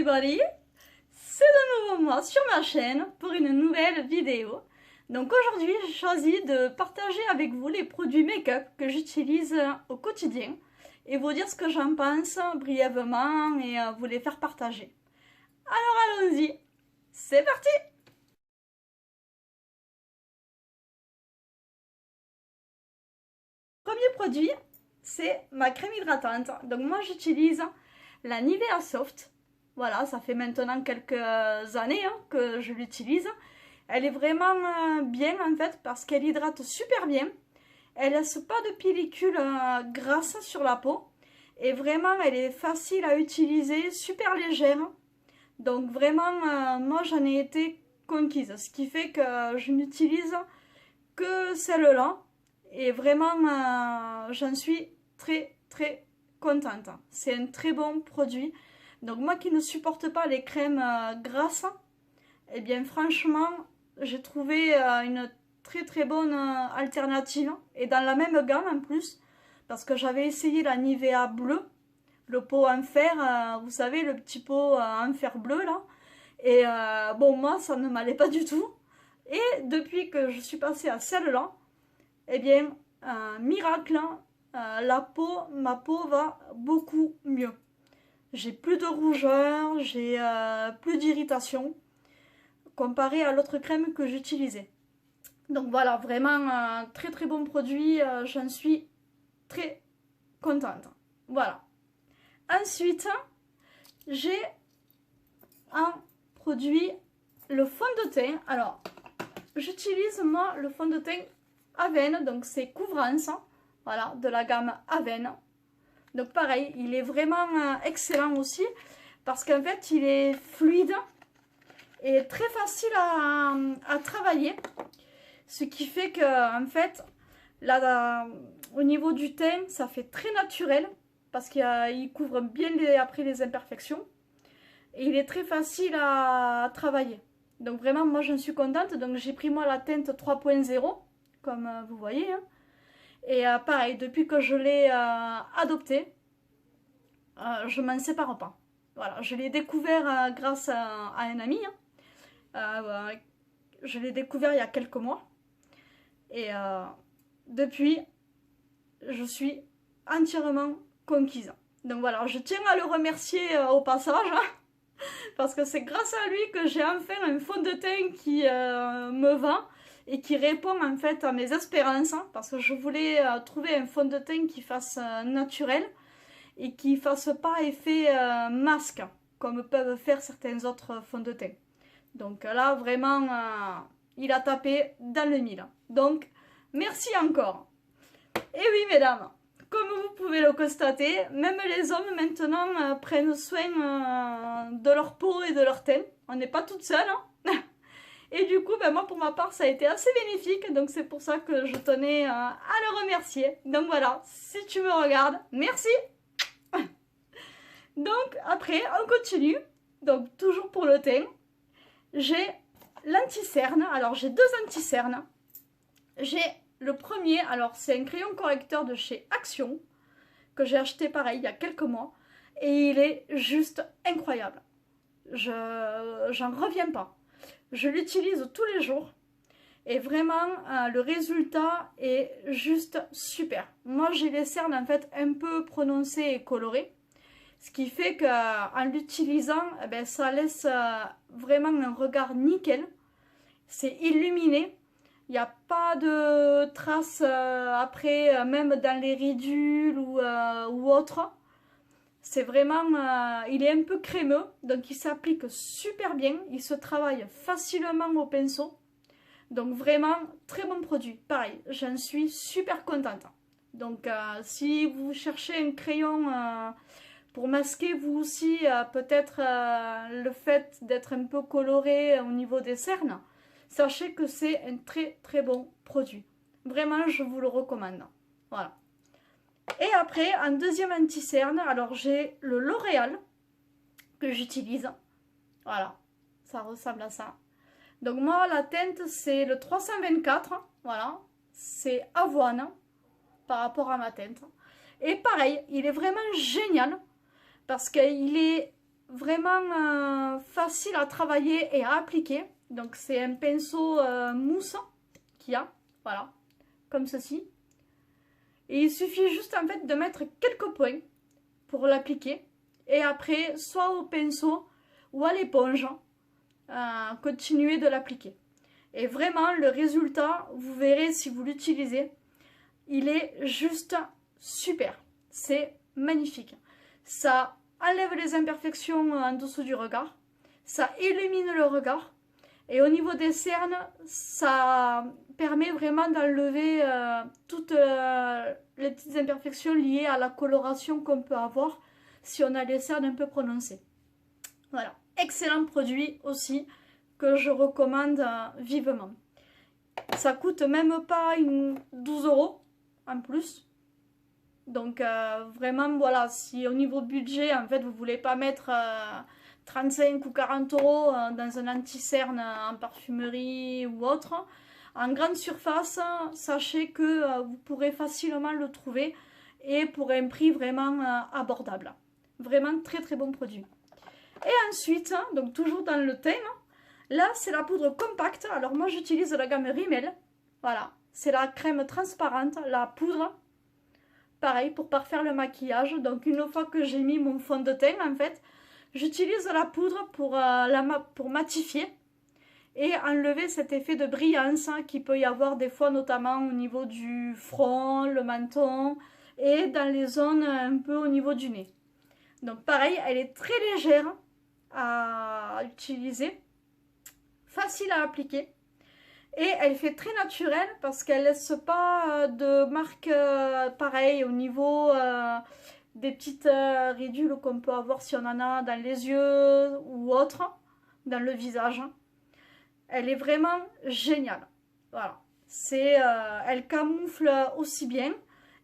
everybody! C'est de nouveau moi sur ma chaîne pour une nouvelle vidéo. Donc aujourd'hui j'ai choisi de partager avec vous les produits make-up que j'utilise au quotidien et vous dire ce que j'en pense brièvement et vous les faire partager. Alors allons-y, c'est parti! Premier produit, c'est ma crème hydratante. Donc moi j'utilise la Nivea Soft. Voilà, ça fait maintenant quelques années que je l'utilise. Elle est vraiment bien en fait parce qu'elle hydrate super bien. Elle laisse pas de pellicule grasse sur la peau. Et vraiment, elle est facile à utiliser, super légère. Donc vraiment, moi j'en ai été conquise. Ce qui fait que je n'utilise que celle-là. Et vraiment, j'en suis très contente. C'est un très bon produit. Donc moi qui ne supporte pas les crèmes grasses, eh bien franchement, j'ai trouvé une très bonne alternative. Et dans la même gamme en plus, parce que j'avais essayé la Nivea bleue, le pot en fer, vous savez, le petit pot en fer bleu là. Et bon, moi ça ne m'allait pas du tout. Et depuis que je suis passée à celle-là, eh bien, miracle, ma peau va beaucoup mieux. J'ai plus de rougeur, j'ai plus d'irritation comparé à l'autre crème que j'utilisais. Donc voilà, vraiment un très bon produit, j'en suis très contente. Voilà. Ensuite, j'ai un produit, le fond de teint. Alors, j'utilise moi le fond de teint Avène, donc c'est Couvrance, voilà, de la gamme Avène. Donc pareil, il est vraiment excellent aussi parce qu'en fait il est fluide et très facile à travailler. Ce qui fait que en fait, là, au niveau du teint, ça fait très naturel parce qu'il couvre bien après les imperfections. Et il est très facile à travailler. Donc vraiment, moi j'en suis contente. Donc j'ai pris moi la teinte 3.0, comme vous voyez. Et pareil, depuis que je l'ai adopté, je m'en sépare pas. Voilà, je l'ai découvert grâce à un ami. Je l'ai découvert il y a quelques mois. Et depuis, je suis entièrement conquise. Donc voilà, je tiens à le remercier au passage. Parce que c'est grâce à lui que j'ai enfin un fond de teint qui me va. Et qui répond en fait à mes espérances. Parce que je voulais trouver un fond de teint qui fasse naturel. Et qui fasse pas effet masque, comme peuvent faire certains autres fonds de teint. Donc là, vraiment, il a tapé dans le mille. Donc, merci encore. Et oui, mesdames, comme vous pouvez le constater, même les hommes maintenant prennent soin de leur peau et de leur teint. On n'est pas toutes seules. Et du coup, ben moi, pour ma part, ça a été assez bénéfique. Donc, c'est pour ça que je tenais à le remercier. Donc voilà, si tu me regardes, merci. Donc après, on continue. Donc toujours pour le teint, j'ai l'anti-cerne. Alors j'ai deux anti-cernes. J'ai le premier, alors c'est un crayon correcteur de chez Action, que j'ai acheté pareil il y a quelques mois. Et il est juste incroyable. J'en reviens pas. Je l'utilise tous les jours. Et vraiment, le résultat est juste super. Moi j'ai les cernes en fait un peu prononcées et colorées. Ce qui fait qu'en l'utilisant, eh ben, ça laisse vraiment un regard nickel. C'est illuminé. Il n'y a pas de traces après, même dans les ridules ou autre. C'est vraiment, il est un peu crémeux, donc il s'applique super bien. Il se travaille facilement au pinceau. Donc vraiment, très bon produit. Pareil, j'en suis super contente. Donc si vous cherchez un crayon pour masquer vous aussi peut-être le fait d'être un peu coloré au niveau des cernes, sachez que c'est un très bon produit. Vraiment, je vous le recommande. Voilà. Et après, en deuxième anti-cerne, alors j'ai le L'Oréal que j'utilise. Voilà, ça ressemble à ça. Donc moi, la teinte, c'est le 324. Voilà, c'est avoine par rapport à ma teinte. Et pareil, il est vraiment génial. Parce qu'il est vraiment facile à travailler et à appliquer. Donc c'est un pinceau mousse qu'il y a, voilà, comme ceci. Et il suffit juste en fait de mettre quelques points pour l'appliquer. Et après, soit au pinceau ou à l'éponge, continuer de l'appliquer. Et vraiment, le résultat, vous verrez si vous l'utilisez, il est juste super. C'est magnifique. Ça enlève les imperfections en dessous du regard. Ça illumine le regard. Et au niveau des cernes, ça permet vraiment d'enlever toutes les petites imperfections liées à la coloration qu'on peut avoir si on a les cernes un peu prononcées. Voilà, excellent produit aussi que je recommande vivement. Ça coûte même pas 12 € en plus. Donc vraiment voilà, si au niveau budget en fait vous voulez pas mettre 35 ou 40 € dans un anti-cerne en parfumerie ou autre, en grande surface, sachez que vous pourrez facilement le trouver et pour un prix vraiment abordable. Vraiment très très bon produit. Et ensuite, donc toujours dans le thème, là c'est la poudre compacte. Alors moi j'utilise la gamme Rimmel. Voilà, c'est la crème transparente, la poudre. Pareil pour parfaire le maquillage. Donc une fois que j'ai mis mon fond de teint en fait, j'utilise la poudre pour matifier et enlever cet effet de brillance qu'il peut y avoir des fois, notamment au niveau du front, le menton et dans les zones un peu au niveau du nez. Donc pareil, elle est très légère à utiliser, facile à appliquer et elle fait très naturelle parce qu'elle laisse pas de marque pareil au niveau des petites ridules qu'on peut avoir si on en a dans les yeux ou autre, dans le visage. Elle est vraiment géniale. Voilà, elle camoufle aussi bien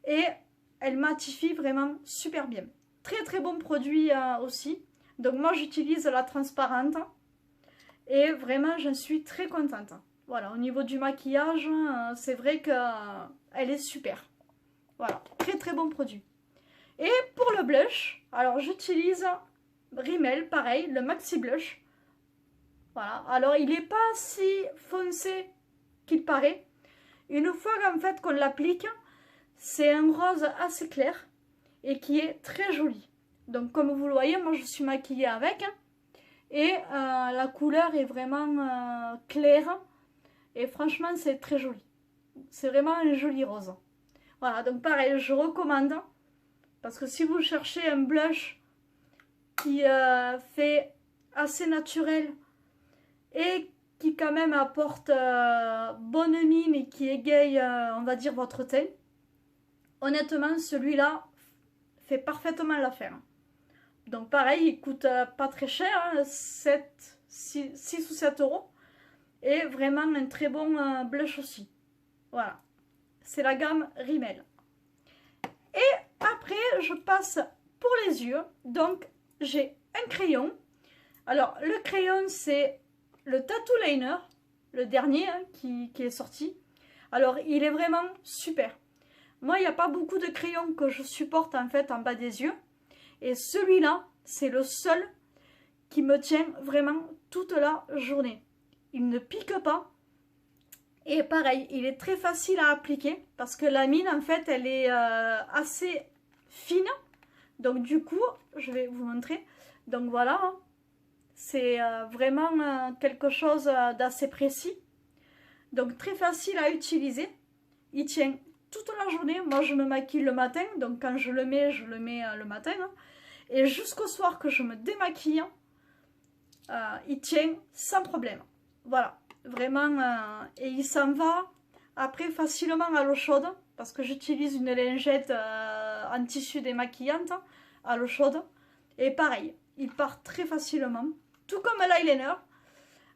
et elle matifie vraiment super bien. Très très bon produit aussi. Donc moi j'utilise la transparente et vraiment j'en suis très contente. Voilà, au niveau du maquillage, c'est vrai qu'elle est super. Voilà, très très bon produit. Et pour le blush, alors j'utilise Rimmel, pareil, le Maxi Blush. Voilà, alors il n'est pas si foncé qu'il paraît. Une fois qu'en fait qu'on l'applique, c'est un rose assez clair et qui est très joli. Donc comme vous le voyez, moi je suis maquillée avec et la couleur est vraiment claire et franchement c'est très joli. C'est vraiment un joli rose. Voilà, donc pareil, je recommande parce que si vous cherchez un blush qui fait assez naturel et qui quand même apporte bonne mine et qui égaye, on va dire, votre teint, honnêtement, celui-là fait parfaitement l'affaire. Donc pareil, il coûte pas très cher, hein, 6 ou 7 €. Et vraiment un très bon blush aussi. Voilà, c'est la gamme Rimmel. Et après, je passe pour les yeux. Donc, j'ai un crayon. Alors, le crayon, c'est le Tattoo Liner, le dernier hein, qui est sorti. Alors, il est vraiment super. Moi, il n'y a pas beaucoup de crayons que je supporte en fait en bas des yeux. Et celui-là, c'est le seul qui me tient vraiment toute la journée. Il ne pique pas. Et pareil, il est très facile à appliquer parce que la mine, en fait, elle est assez fine. Donc du coup, je vais vous montrer. Donc voilà, hein. C'est vraiment quelque chose d'assez précis. Donc très facile à utiliser. Il tient toute la journée. Moi, je me maquille le matin. Donc quand je le mets le matin. Hein. Et jusqu'au soir que je me démaquille, il tient sans problème. Voilà, vraiment. Et il s'en va après facilement à l'eau chaude. Parce que j'utilise une lingette en tissu démaquillante à l'eau chaude. Et pareil, il part très facilement. Tout comme l'eyeliner.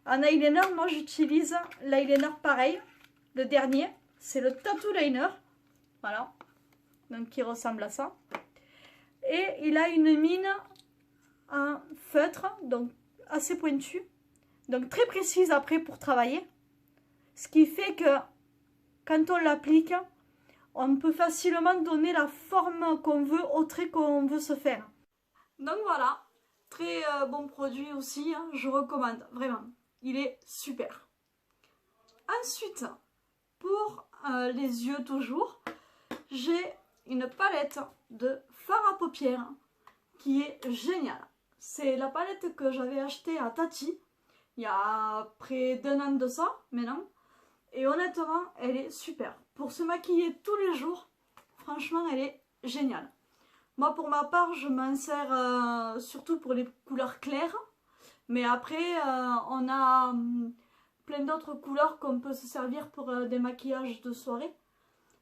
En eyeliner, moi j'utilise l'eyeliner pareil. Le dernier, c'est le Tattoo Liner. Voilà. Donc qui ressemble à ça. Et il a une mine en feutre, donc assez pointue. Donc très précise après pour travailler. Ce qui fait que quand on l'applique, on peut facilement donner la forme qu'on veut au trait qu'on veut se faire. Donc voilà. très bon produit aussi, hein, je recommande, vraiment. Il est super. Ensuite, pour les yeux toujours, j'ai une palette de fard à paupières qui est géniale. C'est la palette que j'avais achetée à Tati il y a près d'un an de ça maintenant. Et honnêtement, elle est super. Pour se maquiller tous les jours, franchement, elle est géniale. Moi, pour ma part, je m'en sers surtout pour les couleurs claires. Mais après, on a plein d'autres couleurs qu'on peut se servir pour des maquillages de soirée.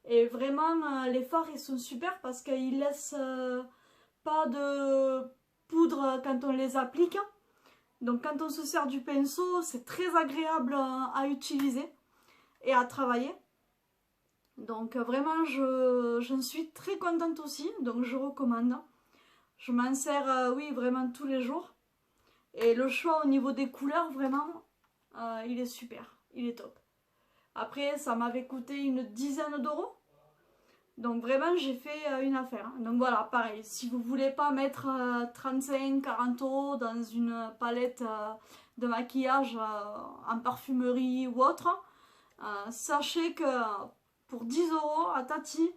Et vraiment, les fards, ils sont super parce qu'ils laissent pas de poudre quand on les applique. Donc quand on se sert du pinceau, c'est très agréable à utiliser et à travailler. Donc vraiment, j'en suis très contente aussi, donc je recommande. Je m'en sers, oui, vraiment tous les jours. Et le choix au niveau des couleurs, vraiment, il est super, il est top. Après, ça m'avait coûté une dizaine d'euros. Donc vraiment, j'ai fait une affaire. Donc voilà, pareil, si vous voulez pas mettre 35-40 euros dans une palette de maquillage en parfumerie ou autre, sachez que pour 10 euros à Tati,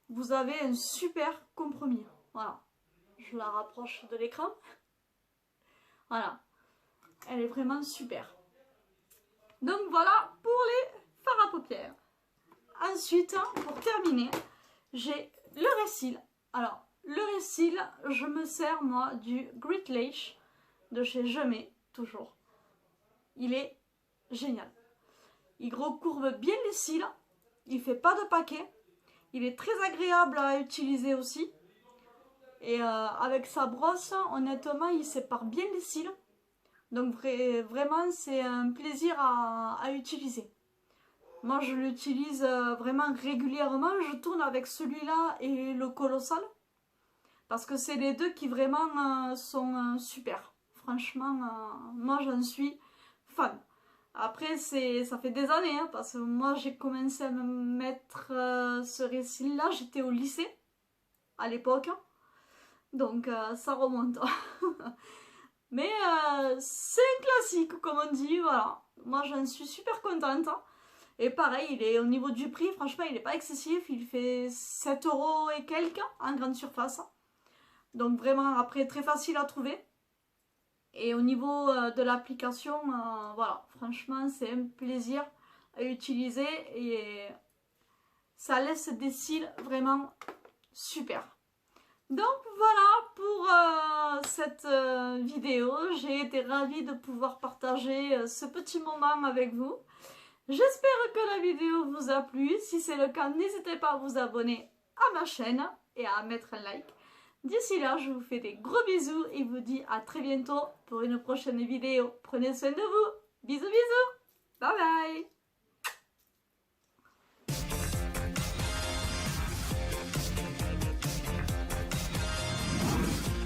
vous avez un super compromis. Voilà, je la rapproche de l'écran. Voilà, elle est vraiment super. Donc voilà pour les fards à paupières. Ensuite, pour terminer, j'ai le Resil. Alors, le Resil, je me sers moi du Great Lash de chez Gemay, toujours. Il est génial. Il recourbe bien les cils, il fait pas de paquet, il est très agréable à utiliser aussi. Et avec sa brosse, honnêtement, il sépare bien les cils. Donc vraiment, c'est un plaisir à utiliser. Moi, je l'utilise vraiment régulièrement. Je tourne avec celui-là et le Colossal. Parce que c'est les deux qui vraiment sont super. Franchement, moi, j'en suis fan. Après, ça fait des années. Hein, parce que moi, j'ai commencé à me mettre ce récit-là. J'étais au lycée à l'époque. Donc, ça remonte. Mais c'est un classique, comme on dit. Voilà. Moi, j'en suis super contente. Et pareil, il est au niveau du prix, franchement, il n'est pas excessif. Il fait 7 euros et quelques en grande surface. Donc vraiment, après, très facile à trouver. Et au niveau de l'application, voilà, franchement, c'est un plaisir à utiliser. Et ça laisse des cils vraiment super. Donc voilà pour cette vidéo. J'ai été ravie de pouvoir partager ce petit moment avec vous. J'espère que la vidéo vous a plu. Si c'est le cas, n'hésitez pas à vous abonner à ma chaîne et à mettre un like. D'ici là, je vous fais des gros bisous et vous dis à très bientôt pour une prochaine vidéo. Prenez soin de vous. Bisous bisous. Bye bye.